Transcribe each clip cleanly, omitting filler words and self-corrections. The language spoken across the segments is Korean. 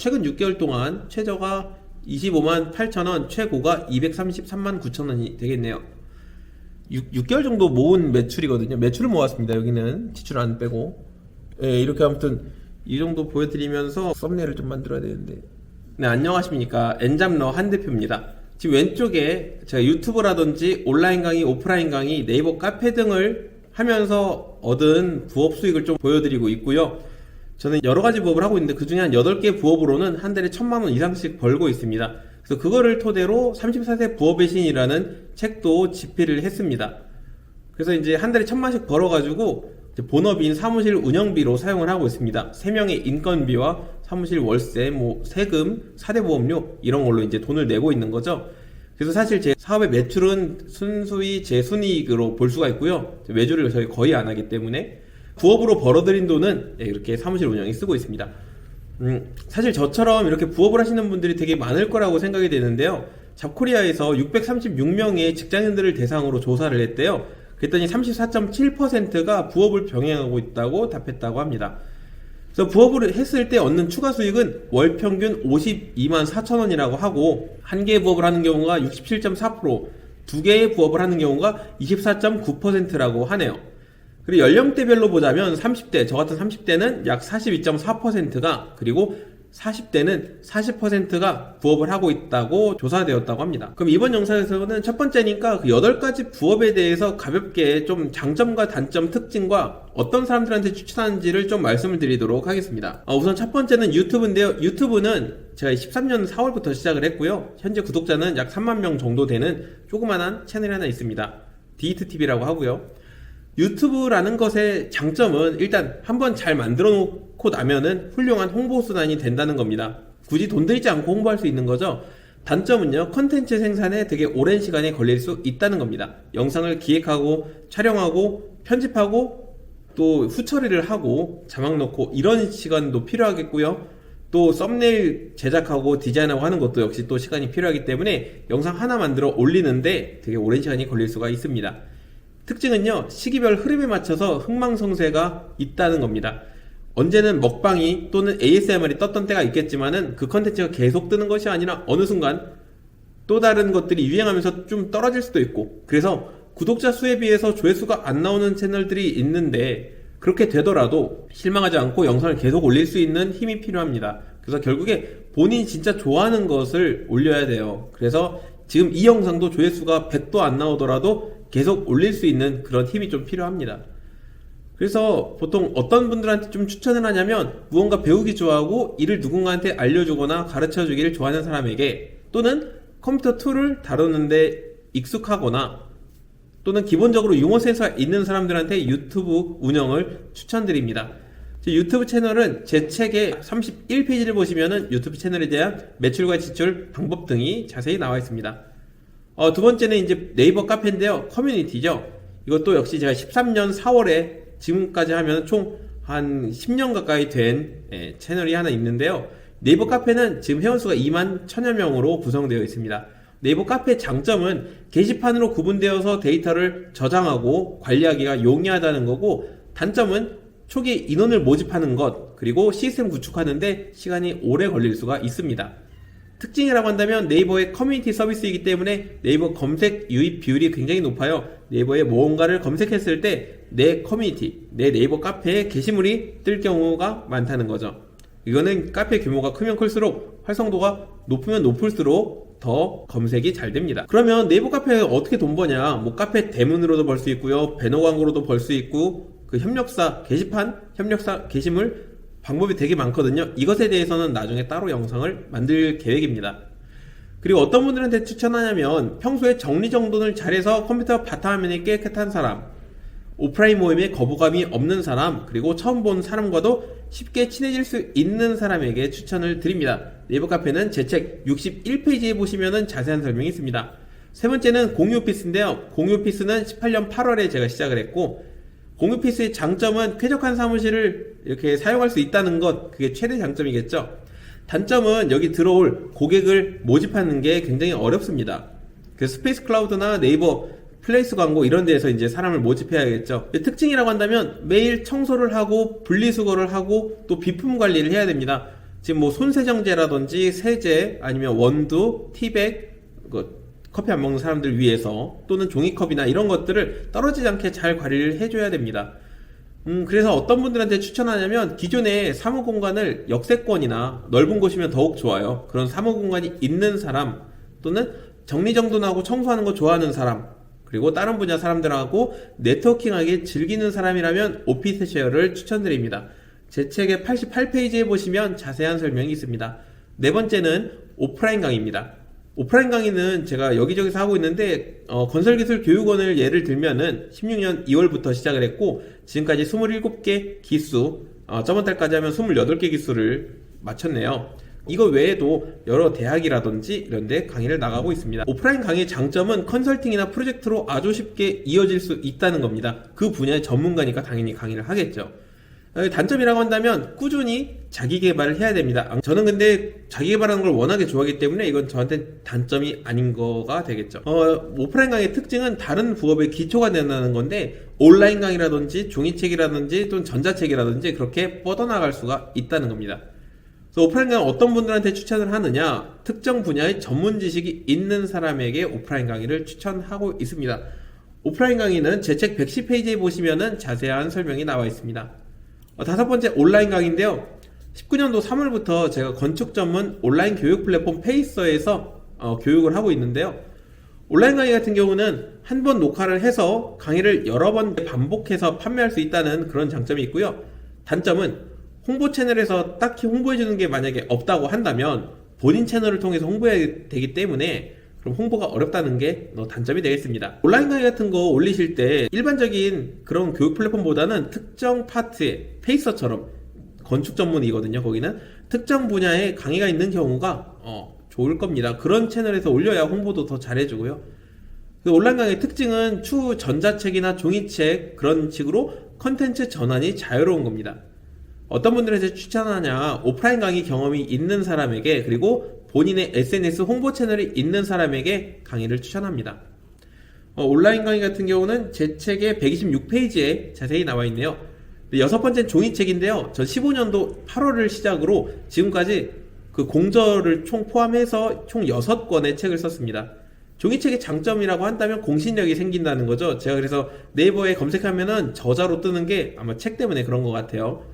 최근 6개월 동안 최저가 25만 8천원, 최고가 233만 9천원이 되겠네요. 6개월 정도 모은 매출이거든요. 매출을 모았습니다. 여기는 지출 안 빼고. 예, 이렇게 아무튼 이 정도 보여드리면서 썸네일을 좀 만들어야 되는데. 네, 안녕하십니까. 엔잡러 한 대표입니다. 지금 왼쪽에 제가 유튜브라든지 온라인 강의, 오프라인 강의, 네이버 카페 등을 하면서 얻은 부업 수익을 좀 보여드리고 있고요. 저는 여러가지 부업을 하고 있는데 그 중에 한 8개 부업으로는 한 달에 1000만원 이상씩 벌고 있습니다. 그래서 그거를 토대로 34세 부업의 신이라는 책도 집필을 했습니다. 그래서 이제 한 달에 1000만씩 벌어가지고 본업인 사무실 운영비로 사용을 하고 있습니다. 3명의 인건비와 사무실 월세, 세금, 사대보험료 이런 걸로 이제 돈을 내고 있는 거죠. 그래서 사실 제 사업의 매출은 순수히 제 순이익으로 볼 수가 있고요. 외주를 저희 거의 안 하기 때문에 부업으로 벌어들인 돈은 이렇게 사무실 운영에 쓰고 있습니다. 사실 저처럼 이렇게 부업을 하시는 분들이 되게 많을 거라고 생각이 되는데요. 잡코리아에서 636명의 직장인들을 대상으로 조사를 했대요. 그랬더니 34.7%가 부업을 병행하고 있다고 답했다고 합니다. 그래서 부업을 했을 때 얻는 추가 수익은 월 평균 52만 4천원이라고 하고, 한 개의 부업을 하는 경우가 67.4%, 두 개의 부업을 하는 경우가 24.9%라고 하네요. 그리고 연령대별로 보자면 30대, 저 같은 30대는 약 42.4%가, 그리고 40대는 40%가 부업을 하고 있다고 조사되었다고 합니다. 그럼 이번 영상에서는 첫 번째니까 그 8가지 부업에 대해서 가볍게 좀 장점과 단점, 특징과 어떤 사람들한테 추천하는지를 좀 말씀을 드리도록 하겠습니다. 우선 첫 번째는 유튜브인데요. 유튜브는 제가 13년 4월부터 시작을 했고요. 현재 구독자는 약 3만 명 정도 되는 조그만한 채널이 하나 있습니다. 디이트TV라고 하고요. 유튜브라는 것의 장점은 일단 한번 잘 만들어 놓고 나면은 훌륭한 홍보수단이 된다는 겁니다. 굳이 돈 들이지 않고 홍보할 수 있는 거죠. 단점은요, 컨텐츠 생산에 되게 오랜 시간이 걸릴 수 있다는 겁니다. 영상을 기획하고 촬영하고 편집하고 또 후처리를 하고 자막 넣고 이런 시간도 필요하겠고요. 또 썸네일 제작하고 디자인하고 하는 것도 역시 또 시간이 필요하기 때문에 영상 하나 만들어 올리는데 되게 오랜 시간이 걸릴 수가 있습니다. 특징은요, 시기별 흐름에 맞춰서 흥망성쇠가 있다는 겁니다. 언제는 먹방이 또는 ASMR이 떴던 때가 있겠지만은 그 컨텐츠가 계속 뜨는 것이 아니라 어느 순간 또 다른 것들이 유행하면서 좀 떨어질 수도 있고, 그래서 구독자 수에 비해서 조회수가 안 나오는 채널들이 있는데 그렇게 되더라도 실망하지 않고 영상을 계속 올릴 수 있는 힘이 필요합니다. 그래서 결국에 본인이 진짜 좋아하는 것을 올려야 돼요. 그래서 지금 이 영상도 조회수가 100도 안 나오더라도 계속 올릴 수 있는 그런 힘이 좀 필요합니다. 그래서 보통 어떤 분들한테 좀 추천을 하냐면, 무언가 배우기 좋아하고 이를 누군가한테 알려주거나 가르쳐주기를 좋아하는 사람에게, 또는 컴퓨터 툴을 다루는데 익숙하거나, 또는 기본적으로 유머 센스가 있는 사람들한테 유튜브 운영을 추천드립니다. 제 유튜브 채널은 제 책의 31페이지를 보시면은 유튜브 채널에 대한 매출과 지출, 방법 등이 자세히 나와 있습니다. 두 번째는 이제 네이버 카페인데요. 커뮤니티죠. 이것도 역시 제가 13년 4월에 지금까지 하면 총 한 10년 가까이 된 채널이 하나 있는데요. 네이버 카페는 지금 회원수가 2만 1000여 명으로 구성되어 있습니다. 네이버 카페 장점은 게시판으로 구분되어서 데이터를 저장하고 관리하기가 용이하다는 거고, 단점은 초기 인원을 모집하는 것, 그리고 시스템 구축하는데 시간이 오래 걸릴 수가 있습니다. 특징이라고 한다면 네이버의 커뮤니티 서비스이기 때문에 네이버 검색 유입 비율이 굉장히 높아요. 네이버에 무언가를 검색했을 때 내 커뮤니티, 내 네이버 카페에 게시물이 뜰 경우가 많다는 거죠. 이거는 카페 규모가 크면 클수록, 활성도가 높으면 높을수록 더 검색이 잘 됩니다. 그러면 네이버 카페에 어떻게 돈 버냐? 카페 대문으로도 벌 수 있고요, 배너 광고로도 벌 수 있고, 그 협력사 게시판, 협력사 게시물 방법이 되게 많거든요. 이것에 대해서는 나중에 따로 영상을 만들 계획입니다. 그리고 어떤 분들한테 추천하냐면, 평소에 정리정돈을 잘해서 컴퓨터 바탕화면이 깨끗한 사람, 오프라인 모임에 거부감이 없는 사람, 그리고 처음 본 사람과도 쉽게 친해질 수 있는 사람에게 추천을 드립니다. 네이버 카페는 제 책 61페이지에 보시면은 자세한 설명이 있습니다. 세 번째는 공유오피스인데요. 공유오피스는 18년 8월에 제가 시작을 했고, 공유오피스의 장점은 쾌적한 사무실을 이렇게 사용할 수 있다는 것, 그게 최대 장점이겠죠. 단점은 여기 들어올 고객을 모집하는 게 굉장히 어렵습니다. 그 스페이스 클라우드나 네이버 플레이스 광고 이런 데에서 이제 사람을 모집해야겠죠. 특징이라고 한다면 매일 청소를 하고 분리수거를 하고 또 비품 관리를 해야 됩니다. 지금 뭐 손세정제라든지 세제 아니면 원두, 티백, 커피 안 먹는 사람들 위해서 또는 종이컵이나 이런 것들을 떨어지지 않게 잘 관리를 해줘야 됩니다. 그래서 어떤 분들한테 추천하냐면 기존에 사무공간을 역세권이나 넓은 곳이면 더욱 좋아요. 그런 사무공간이 있는 사람 또는 정리정돈하고 청소하는 거 좋아하는 사람 그리고 다른 분야 사람들하고 네트워킹하게 즐기는 사람이라면 오피스쉐어를 추천드립니다. 제 책의 88페이지에 보시면 자세한 설명이 있습니다. 네 번째는 오프라인 강의입니다. 오프라인 강의는 제가 여기저기서 하고 있는데 건설기술교육원을 예를 들면은 16년 2월부터 시작을 했고 지금까지 27개 기수 저번 달까지 하면 28개 기수를 마쳤네요. 이거 외에도 여러 대학이라든지 이런 데 강의를 나가고 있습니다. 오프라인 강의의 장점은 컨설팅이나 프로젝트로 아주 쉽게 이어질 수 있다는 겁니다. 그 분야의 전문가니까 당연히 강의를 하겠죠. 단점이라고 한다면 꾸준히 자기 개발을 해야 됩니다. 저는 근데 자기 개발하는 걸 워낙에 좋아하기 때문에 이건 저한테 단점이 아닌 거가 되겠죠. 오프라인 강의의 특징은 다른 부업의 기초가 된다는 건데 온라인 강의라든지 종이책이라든지 또는 전자책이라든지 그렇게 뻗어나갈 수가 있다는 겁니다. 그래서 오프라인 강의는 어떤 분들한테 추천을 하느냐, 특정 분야의 전문 지식이 있는 사람에게 오프라인 강의를 추천하고 있습니다. 오프라인 강의는 제 책 110페이지에 보시면은 자세한 설명이 나와 있습니다. 다섯 번째 온라인 강의인데요. 19년도 3월부터 제가 건축 전문 온라인 교육 플랫폼 페이서에서 교육을 하고 있는데요. 온라인 강의 같은 경우는 한 번 녹화를 해서 강의를 여러 번 반복해서 판매할 수 있다는 그런 장점이 있고요. 단점은 홍보 채널에서 딱히 홍보해주는 게 만약에 없다고 한다면 본인 채널을 통해서 홍보해야 되기 때문에 그럼 홍보가 어렵다는 게 단점이 되겠습니다. 온라인 강의 같은 거 올리실 때 일반적인 그런 교육 플랫폼보다는 특정 파트에 페이서처럼 건축 전문이거든요. 거기는 특정 분야에 강의가 있는 경우가 좋을 겁니다. 그런 채널에서 올려야 홍보도 더 잘해주고요. 그 온라인 강의의 특징은 추후 전자책이나 종이책 그런 식으로 컨텐츠 전환이 자유로운 겁니다. 어떤 분들한테 추천하냐, 오프라인 강의 경험이 있는 사람에게 그리고 본인의 SNS 홍보 채널이 있는 사람에게 강의를 추천합니다. 온라인 강의 같은 경우는 제 책의 126페이지에 자세히 나와 있네요. 여섯 번째는 종이책인데요. 전 15년도 8월을 시작으로 지금까지 그 공저를 총 포함해서 총 6권의 책을 썼습니다. 종이책의 장점이라고 한다면 공신력이 생긴다는 거죠. 제가 그래서 네이버에 검색하면은 저자로 뜨는 게 아마 책 때문에 그런 것 같아요.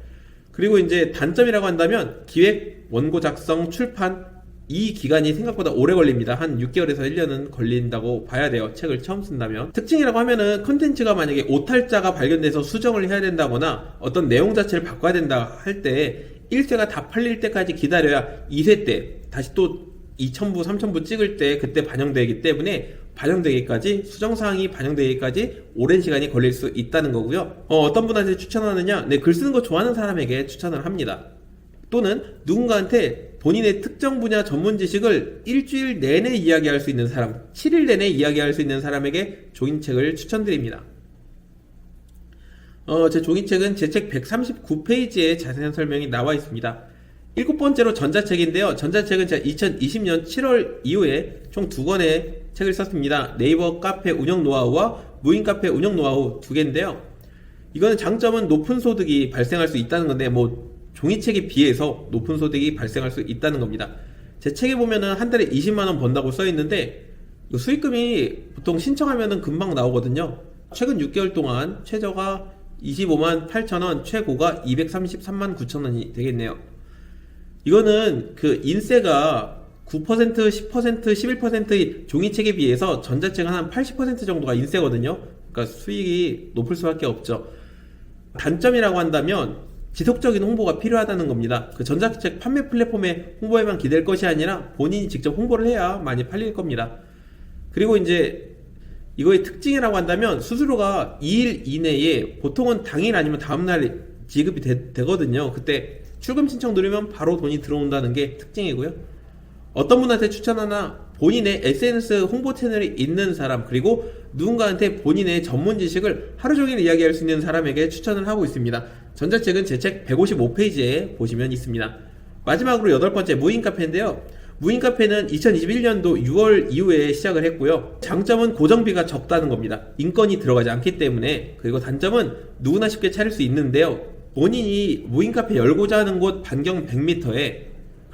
그리고 이제 단점이라고 한다면 기획, 원고 작성, 출판 이 기간이 생각보다 오래 걸립니다. 한 6개월에서 1년은 걸린다고 봐야 돼요. 책을 처음 쓴다면. 특징이라고 하면은 컨텐츠가 만약에 오탈자가 발견돼서 수정을 해야 된다거나 어떤 내용 자체를 바꿔야 된다 할 때 1쇄가 다 팔릴 때까지 기다려야 2쇄 때 다시 또 2,000부, 3,000부 찍을 때 그때 반영되기 때문에 반영되기까지 수정사항이 반영되기까지 오랜 시간이 걸릴 수 있다는 거고요. 어떤 분한테 추천하느냐? 네, 글 쓰는 거 좋아하는 사람에게 추천을 합니다. 또는 누군가한테 본인의 특정 분야 전문 지식을 일주일 내내 이야기할 수 있는 사람, 7일 내내 이야기할 수 있는 사람에게 종이책을 추천드립니다. 제 종이책은 제 책 139페이지에 자세한 설명이 나와 있습니다. 일곱 번째로 전자책인데요. 전자책은 제가 2020년 7월 이후에 총 2권의 책을 썼습니다. 네이버 카페 운영 노하우와 무인 카페 운영 노하우 2개인데요. 이거는 장점은 높은 소득이 발생할 수 있다는 건데 종이책에 비해서 높은 소득이 발생할 수 있다는 겁니다. 제 책에 보면은 한 달에 20만원 번다고 써 있는데 수익금이 보통 신청하면은 금방 나오거든요. 최근 6개월 동안 최저가 25만 8천원, 최고가 233만 9천원이 되겠네요. 이거는 그 인세가 9%, 10%, 11%의 종이책에 비해서 전자책은 한 80% 정도가 인세거든요. 그러니까 수익이 높을 수밖에 없죠. 단점이라고 한다면 지속적인 홍보가 필요하다는 겁니다. 그 전자책 판매 플랫폼에 홍보에만 기댈 것이 아니라 본인이 직접 홍보를 해야 많이 팔릴 겁니다. 그리고 이제 이거의 특징이라고 한다면 수수료가 2일 이내에 보통은 당일 아니면 다음날 지급이 되거든요. 그때 출금 신청 누르면 바로 돈이 들어온다는 게 특징이고요. 어떤 분한테 추천하나 본인의 SNS 홍보 채널이 있는 사람 그리고 누군가한테 본인의 전문 지식을 하루 종일 이야기할 수 있는 사람에게 추천을 하고 있습니다. 전자책은 제 책 155페이지에 보시면 있습니다. 마지막으로 여덟 번째 무인 카페인데요. 무인 카페는 2021년도 6월 이후에 시작을 했고요. 장점은 고정비가 적다는 겁니다. 인건이 들어가지 않기 때문에. 그리고 단점은 누구나 쉽게 차릴 수 있는데요. 본인이 무인 카페 열고자 하는 곳 반경 100m에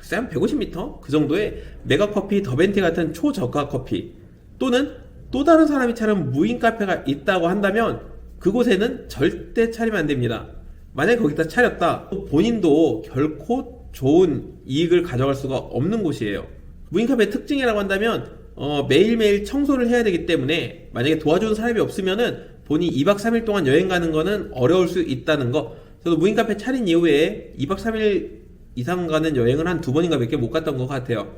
글쎄 한 150m? 그 정도의 메가커피, 더벤티 같은 초저가 커피 또는 또 다른 사람이 차린 무인 카페가 있다고 한다면 그곳에는 절대 차리면 안 됩니다. 만약에 거기다 차렸다, 본인도 결코 좋은 이익을 가져갈 수가 없는 곳이에요. 무인 카페의 특징이라고 한다면 매일매일 청소를 해야 되기 때문에 만약에 도와주는 사람이 없으면은 본인이 2박 3일 동안 여행 가는 거는 어려울 수 있다는 거. 저도 무인 카페 차린 이후에 2박 3일 이상 가는 여행을 한 2번인가 몇 개 못 갔던 것 같아요.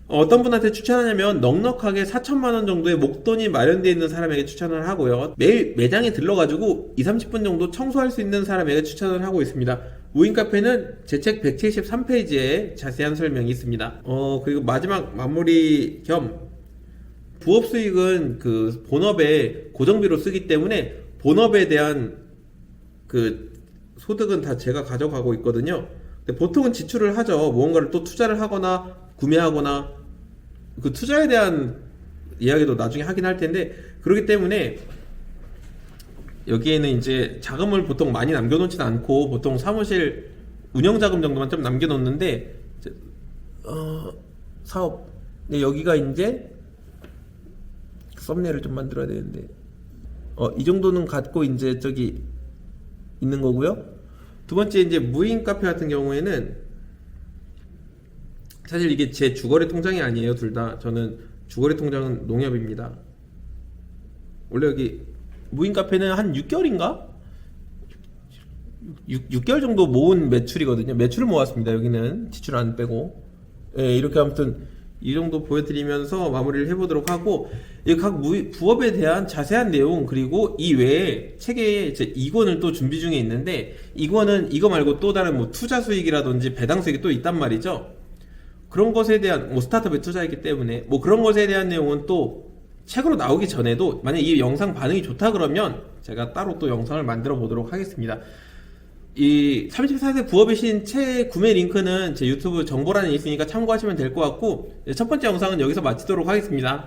어떤 분한테 추천하냐면 넉넉하게 4천만 원 정도의 목돈이 마련되어 있는 사람에게 추천을 하고요. 매일 매장에 들러가지고 20-30분 정도 청소할 수 있는 사람에게 추천을 하고 있습니다. 무인 카페는 제 책 173페이지에 자세한 설명이 있습니다. 그리고 마지막 마무리 겸 부업 수익은 그 본업에 고정비로 쓰기 때문에 본업에 대한 그 소득은 다 제가 가져가고 있거든요. 근데 보통은 지출을 하죠. 무언가를 또 투자를 하거나 구매하거나 그 투자에 대한 이야기도 나중에 하긴 할 텐데, 그렇기 때문에 여기에는 이제 자금을 보통 많이 남겨놓지는 않고 보통 사무실 운영자금 정도만 좀 남겨놓는데 사업 여기가 이제 썸네일을 좀 만들어야 되는데 이 정도는 갖고 이제 저기 있는 거고요. 두 번째 이제 무인 카페 같은 경우에는 사실 이게 제 주거래 통장이 아니에요. 둘 다. 저는 주거래 통장은 농협입니다. 원래 여기 무인 카페는 한 6개월인가? 6개월 정도 모은 매출이거든요. 매출을 모았습니다. 여기는 지출 안 빼고. 예, 이렇게 아무튼 이 정도 보여드리면서 마무리를 해보도록 하고, 각 부업에 대한 자세한 내용, 그리고 이 외에 책에 이제 2권을 또 준비 중에 있는데, 2권은 이거 말고 또 다른 뭐 투자 수익이라든지 배당 수익이 또 있단 말이죠. 그런 것에 대한 뭐 스타트업에 투자했기 때문에 뭐 그런 것에 대한 내용은 또 책으로 나오기 전에도 만약 이 영상 반응이 좋다 그러면 제가 따로 또 영상을 만들어 보도록 하겠습니다. 이 34세 부업의 신 책 구매 링크는 제 유튜브 정보란에 있으니까 참고하시면 될 것 같고, 첫 번째 영상은 여기서 마치도록 하겠습니다.